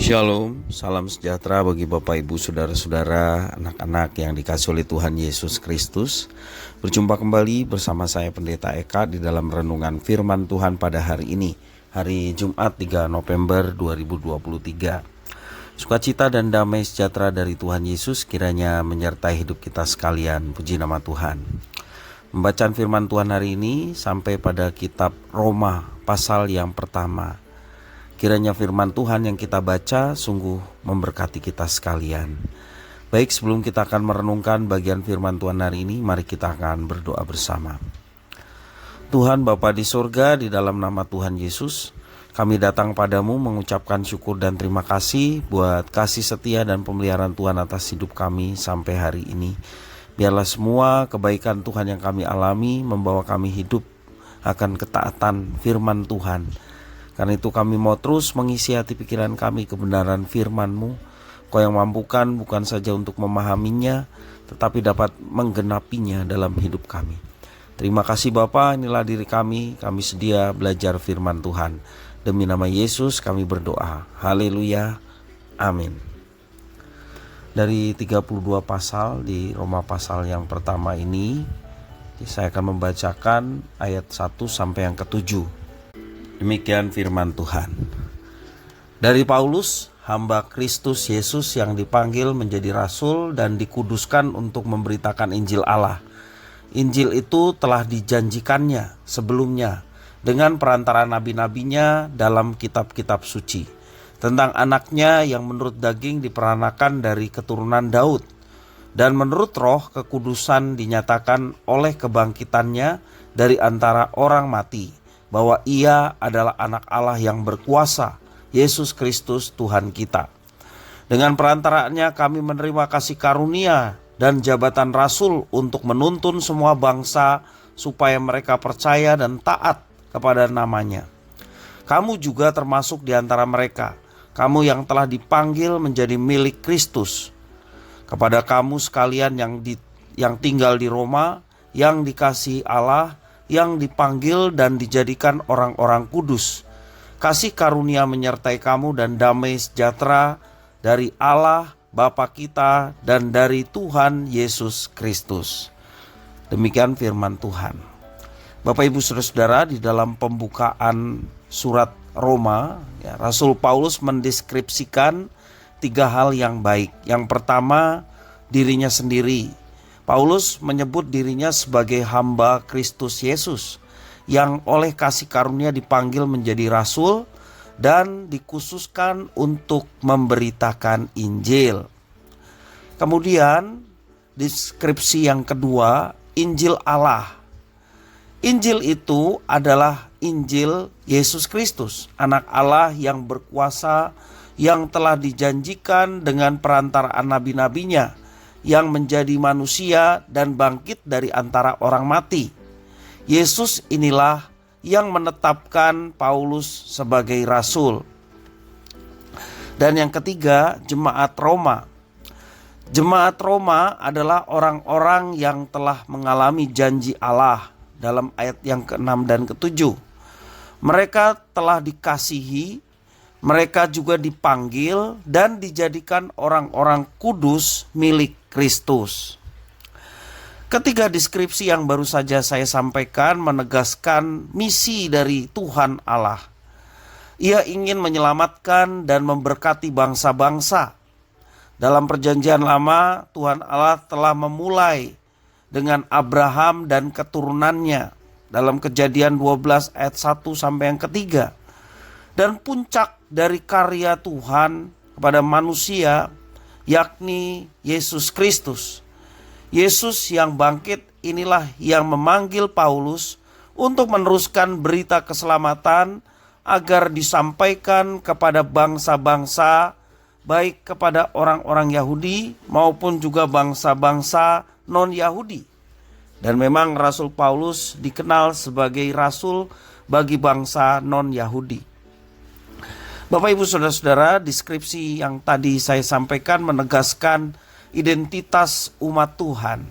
Shalom, salam sejahtera bagi Bapak Ibu Saudara-saudara, anak-anak yang dikasihi oleh Tuhan Yesus Kristus. Berjumpa kembali bersama saya Pendeta Eka di dalam renungan firman Tuhan pada hari ini, hari Jumat 3 November 2023. Sukacita dan damai sejahtera dari Tuhan Yesus kiranya menyertai hidup kita sekalian. Puji nama Tuhan. Pembacaan firman Tuhan hari ini sampai pada kitab Roma pasal yang pertama. Kiranya firman Tuhan yang kita baca sungguh memberkati kita sekalian. Baik, sebelum kita akan merenungkan bagian firman Tuhan hari ini, mari kita akan berdoa bersama. Tuhan Bapa di surga, di dalam nama Tuhan Yesus, kami datang padamu mengucapkan syukur dan terima kasih buat kasih setia dan pemeliharaan Tuhan atas hidup kami sampai hari ini. Biarlah semua kebaikan Tuhan yang kami alami membawa kami hidup akan ketaatan firman Tuhan. Karena itu kami mau terus mengisi hati pikiran kami kebenaran firman-Mu. Kau yang mampukan bukan saja untuk memahaminya, tetapi dapat menggenapinya dalam hidup kami. Terima kasih Bapa, inilah diri kami sedia belajar firman Tuhan. Demi nama Yesus kami berdoa. Haleluya. Amin. Dari 32 pasal di Roma pasal yang pertama ini, saya akan membacakan ayat 1 sampai yang ke-7. Demikian firman Tuhan. Dari Paulus, hamba Kristus Yesus yang dipanggil menjadi rasul dan dikuduskan untuk memberitakan Injil Allah. Injil itu telah dijanjikannya sebelumnya dengan perantara nabi-nabinya dalam kitab-kitab suci, tentang anaknya yang menurut daging diperanakan dari keturunan Daud, dan menurut roh kekudusan dinyatakan oleh kebangkitannya dari antara orang mati, bahwa ia adalah anak Allah yang berkuasa, Yesus Kristus Tuhan kita. Dengan perantaraannya kami menerima kasih karunia dan jabatan rasul untuk menuntun semua bangsa supaya mereka percaya dan taat kepada namanya. Kamu juga termasuk di antara mereka, kamu yang telah dipanggil menjadi milik Kristus. Kepada kamu sekalian yang tinggal di Roma, yang dikasihi Allah, yang dipanggil dan dijadikan orang-orang kudus, kasih karunia menyertai kamu dan damai sejahtera dari Allah Bapa kita dan dari Tuhan Yesus Kristus. Demikian firman Tuhan. Bapak Ibu Saudara-saudara, di dalam pembukaan surat Roma, Rasul Paulus mendeskripsikan 3 hal yang baik. Yang pertama, dirinya sendiri. Paulus menyebut dirinya sebagai hamba Kristus Yesus yang oleh kasih karunia dipanggil menjadi rasul dan dikhususkan untuk memberitakan Injil. Kemudian deskripsi yang kedua, Injil Allah. Injil itu adalah Injil Yesus Kristus, anak Allah yang berkuasa, yang telah dijanjikan dengan perantaraan nabi-nabinya, yang menjadi manusia dan bangkit dari antara orang mati. Yesus inilah yang menetapkan Paulus sebagai rasul. Dan yang ketiga, jemaat Roma. Jemaat Roma adalah orang-orang yang telah mengalami janji Allah dalam ayat yang ke-6 dan ke-7. Mereka telah dikasihi, mereka juga dipanggil dan dijadikan orang-orang kudus milik Kristus. Ketiga deskripsi yang baru saja saya sampaikan menegaskan misi dari Tuhan Allah. Ia ingin menyelamatkan dan memberkati bangsa-bangsa. Dalam perjanjian lama, Tuhan Allah telah memulai dengan Abraham dan keturunannya dalam Kejadian 12 ayat 1 sampai yang ketiga. Dan puncak dari karya Tuhan kepada manusia yakni Yesus Kristus. Yesus yang bangkit inilah yang memanggil Paulus untuk meneruskan berita keselamatan agar disampaikan kepada bangsa-bangsa, baik kepada orang-orang Yahudi maupun juga bangsa-bangsa non-Yahudi. Dan memang Rasul Paulus dikenal sebagai rasul bagi bangsa non-Yahudi. Bapak Ibu Saudara-saudara, deskripsi yang tadi saya sampaikan menegaskan identitas umat Tuhan.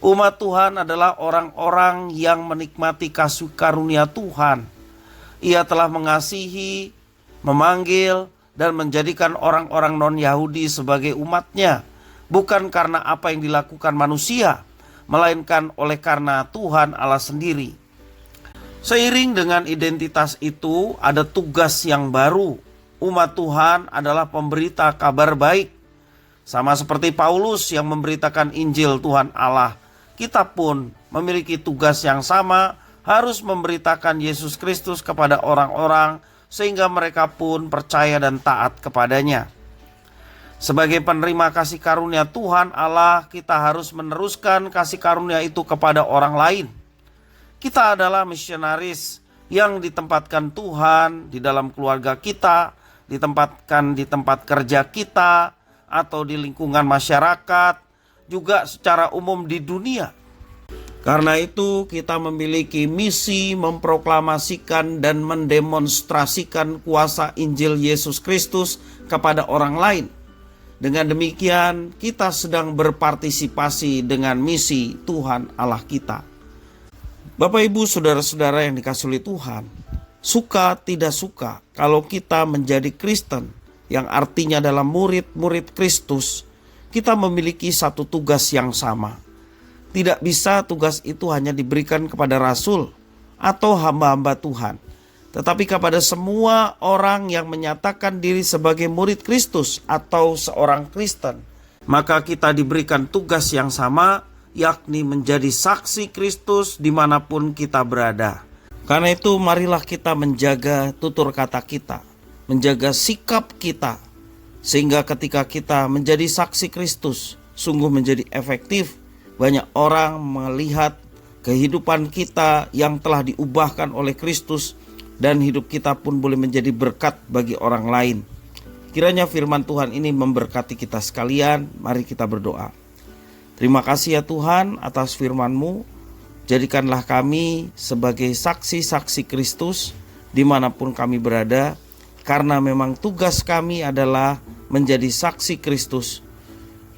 Umat Tuhan adalah orang-orang yang menikmati kasih karunia Tuhan. Ia telah mengasihi, memanggil, dan menjadikan orang-orang non-Yahudi sebagai umatnya, bukan karena apa yang dilakukan manusia, melainkan oleh karena Tuhan Allah sendiri. Seiring dengan identitas itu, ada tugas yang baru. Umat Tuhan adalah pemberita kabar baik. Sama seperti Paulus yang memberitakan Injil Tuhan Allah, kita pun memiliki tugas yang sama, harus memberitakan Yesus Kristus kepada orang-orang sehingga mereka pun percaya dan taat kepadanya. Sebagai penerima kasih karunia Tuhan Allah, kita harus meneruskan kasih karunia itu kepada orang lain. Kita adalah misionaris yang ditempatkan Tuhan di dalam keluarga kita, ditempatkan di tempat kerja kita, atau di lingkungan masyarakat, juga secara umum di dunia. Karena itu kita memiliki misi memproklamasikan dan mendemonstrasikan kuasa Injil Yesus Kristus kepada orang lain. Dengan demikian kita sedang berpartisipasi dengan misi Tuhan Allah kita. Bapak Ibu saudara-saudara yang dikasihi oleh Tuhan, suka tidak suka kalau kita menjadi Kristen, yang artinya adalah murid-murid Kristus, kita memiliki satu tugas yang sama. Tidak bisa tugas itu hanya diberikan kepada rasul atau hamba-hamba Tuhan, tetapi kepada semua orang yang menyatakan diri sebagai murid Kristus atau seorang Kristen. Maka kita diberikan tugas yang sama, yakni menjadi saksi Kristus dimanapun kita berada. Karena itu marilah kita menjaga tutur kata kita, menjaga sikap kita, sehingga ketika kita menjadi saksi Kristus sungguh menjadi efektif. Banyak orang melihat kehidupan kita yang telah diubahkan oleh Kristus, dan hidup kita pun boleh menjadi berkat bagi orang lain. Kiranya firman Tuhan ini memberkati kita sekalian. Mari kita berdoa. Terima kasih ya Tuhan atas firman-Mu. Jadikanlah kami sebagai saksi-saksi Kristus dimanapun kami berada, karena memang tugas kami adalah menjadi saksi Kristus.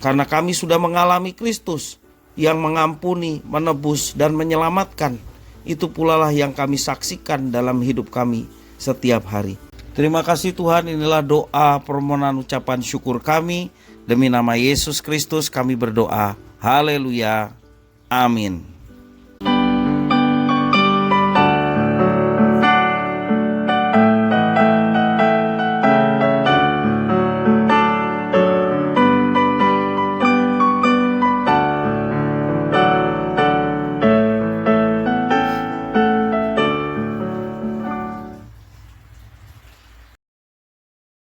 Karena kami sudah mengalami Kristus yang mengampuni, menebus, dan menyelamatkan. Itu pula lah yang kami saksikan dalam hidup kami setiap hari. Terima kasih Tuhan, inilah doa permohonan ucapan syukur kami. Demi nama Yesus Kristus kami berdoa. Haleluya. Amin.